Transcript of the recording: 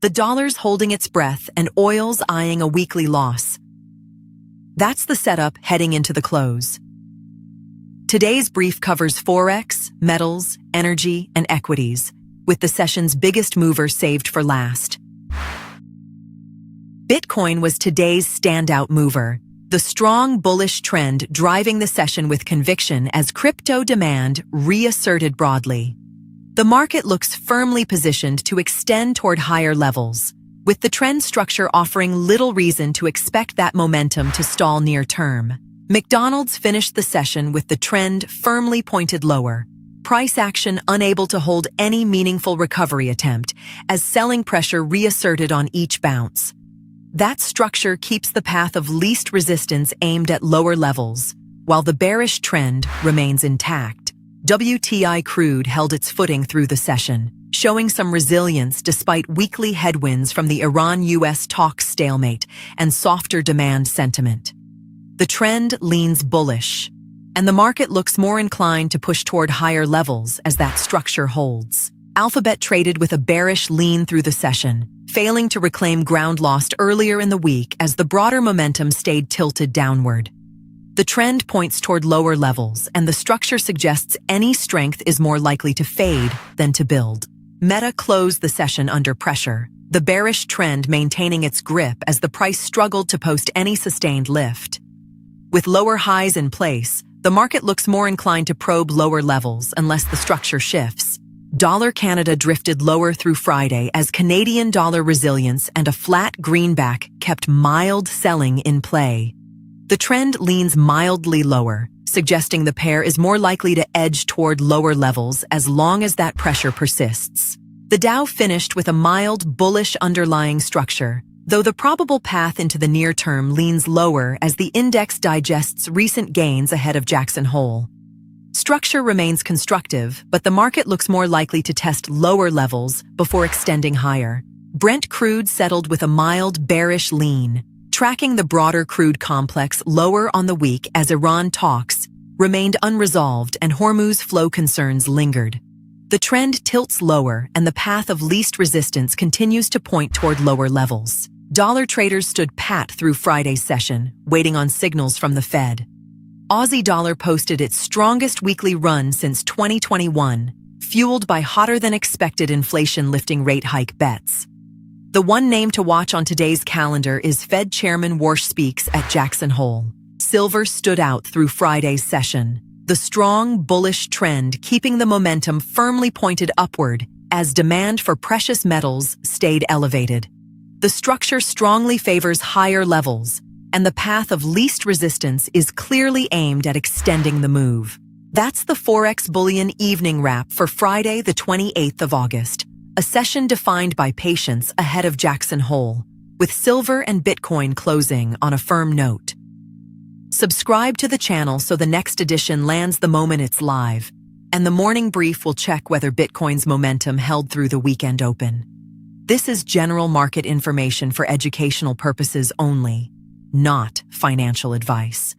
The dollar's holding its breath and oil's eyeing a weekly loss. That's the setup heading into the close. Today's brief covers Forex, metals, energy, and equities, with the session's biggest mover saved for last. Bitcoin was today's standout mover, the strong bullish trend driving the session with conviction as crypto demand reasserted broadly. The market looks firmly positioned to extend toward higher levels, with the trend structure offering little reason to expect that momentum to stall near term. McDonald's finished the session with the trend firmly pointed lower, price action unable to hold any meaningful recovery attempt, as selling pressure reasserted on each bounce. That structure keeps the path of least resistance aimed at lower levels, while the bearish trend remains intact. WTI crude held its footing through the session, showing some resilience despite weekly headwinds from the Iran-US talks stalemate and softer demand sentiment. The trend leans bullish, and the market looks more inclined to push toward higher levels as that structure holds. Alphabet traded with a bearish lean through the session, failing to reclaim ground lost earlier in the week as the broader momentum stayed tilted downward. The trend points toward lower levels, and the structure suggests any strength is more likely to fade than to build. Meta closed the session under pressure, the bearish trend maintaining its grip as the price struggled to post any sustained lift. With lower highs in place, the market looks more inclined to probe lower levels unless the structure shifts. Dollar Canada drifted lower through Friday as Canadian dollar resilience and a flat greenback kept mild selling in play. The trend leans mildly lower, suggesting the pair is more likely to edge toward lower levels as long as that pressure persists. The Dow finished with a mild bullish underlying structure, though the probable path into the near term leans lower as the index digests recent gains ahead of Jackson Hole. Structure remains constructive, but the market looks more likely to test lower levels before extending higher. Brent crude settled with a mild bearish lean, tracking the broader crude complex lower on the week as Iran talks remained unresolved and Hormuz flow concerns lingered. The trend tilts lower and the path of least resistance continues to point toward lower levels. Dollar traders stood pat through Friday's session, waiting on signals from the Fed. Aussie dollar posted its strongest weekly run since 2021, fueled by hotter-than-expected inflation-lifting rate hike bets. The one name to watch on today's calendar is Fed Chairman Warsh speaks at Jackson Hole. Silver stood out through Friday's session, the strong, bullish trend keeping the momentum firmly pointed upward as demand for precious metals stayed elevated. The structure strongly favors higher levels, and the path of least resistance is clearly aimed at extending the move. That's the ForexBullion evening wrap for Friday, the 28th of August, a session defined by patience ahead of Jackson Hole, with silver and Bitcoin closing on a firm note. Subscribe to the channel so the next edition lands the moment it's live, and the morning brief will check whether Bitcoin's momentum held through the weekend open. This is general market information for educational purposes only, not financial advice.